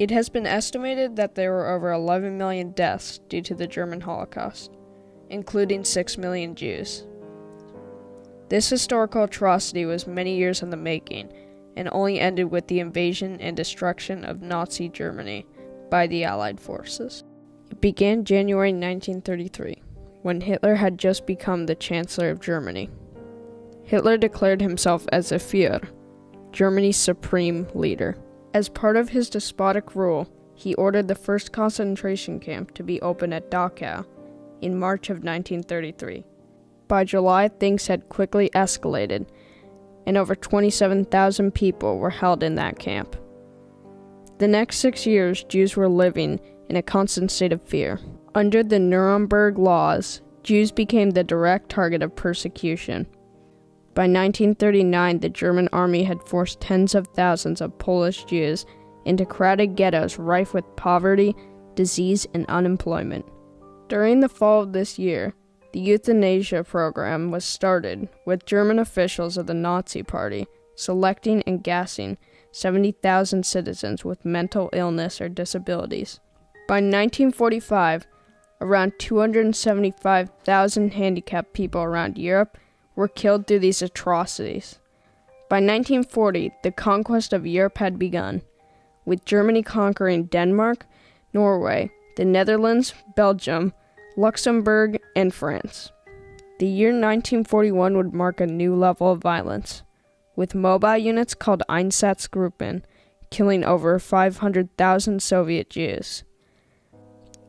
It has been estimated that there were over 11 million deaths due to the German Holocaust, including 6 million Jews. This historical atrocity was many years in the making, and only ended with the invasion and destruction of Nazi Germany by the Allied forces. It began January 1933, when Hitler had just become the Chancellor of Germany. Hitler declared himself as a Führer, Germany's supreme leader. As part of his despotic rule, he ordered the first concentration camp to be opened at Dachau in March of 1933. By July, things had quickly escalated, and over 27,000 people were held in that camp. The next 6 years, Jews were living in a constant state of fear. Under the Nuremberg laws, Jews became the direct target of persecution. By 1939, the German army had forced tens of thousands of Polish Jews into crowded ghettos rife with poverty, disease, and unemployment. During the fall of this year, the euthanasia program was started, with German officials of the Nazi Party selecting and gassing 70,000 citizens with mental illness or disabilities. By 1945, around 275,000 handicapped people around Europe were killed through these atrocities. By 1940, the conquest of Europe had begun, with Germany conquering Denmark, Norway, the Netherlands, Belgium, Luxembourg, and France. The year 1941 would mark a new level of violence, with mobile units called Einsatzgruppen killing over 500,000 Soviet Jews.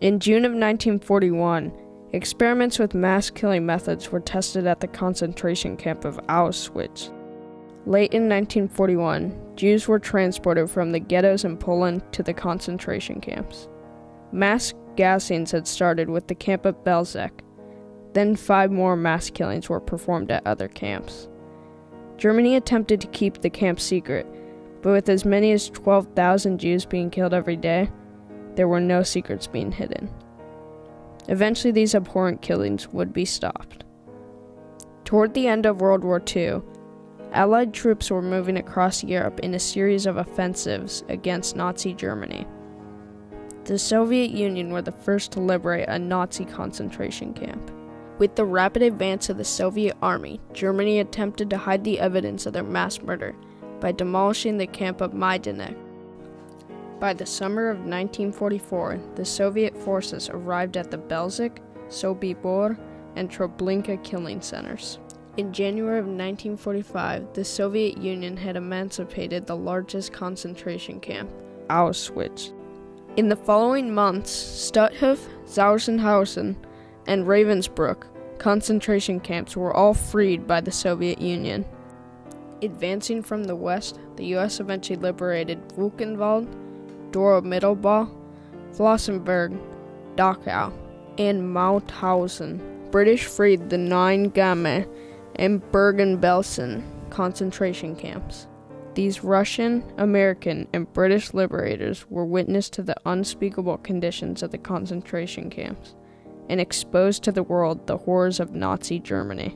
In June of 1941, experiments with mass killing methods were tested at the concentration camp of Auschwitz. Late in 1941, Jews were transported from the ghettos in Poland to the concentration camps. Mass gassings had started with the camp at Belzec. Then 5 more mass killings were performed at other camps. Germany attempted to keep the camp secret, but with as many as 12,000 Jews being killed every day, there were no secrets being hidden. Eventually, these abhorrent killings would be stopped. Toward the end of World War II, Allied troops were moving across Europe in a series of offensives against Nazi Germany. The Soviet Union were the first to liberate a Nazi concentration camp. With the rapid advance of the Soviet army, Germany attempted to hide the evidence of their mass murder by demolishing the camp of Majdanek. By the summer of 1944, the Soviet forces arrived at the Belzec, Sobibor, and Treblinka killing centers. In January of 1945, the Soviet Union had emancipated the largest concentration camp, Auschwitz. In the following months, Stutthof, Sachsenhausen, and Ravensbrück concentration camps were all freed by the Soviet Union. Advancing from the west, the U.S. eventually liberated Buchenwald, Dora-Mittelbau, Flossenburg, Dachau, and Mauthausen. British freed the 9 Gamme and Bergen-Belsen concentration camps. These Russian, American, and British liberators were witness to the unspeakable conditions of the concentration camps and exposed to the world the horrors of Nazi Germany.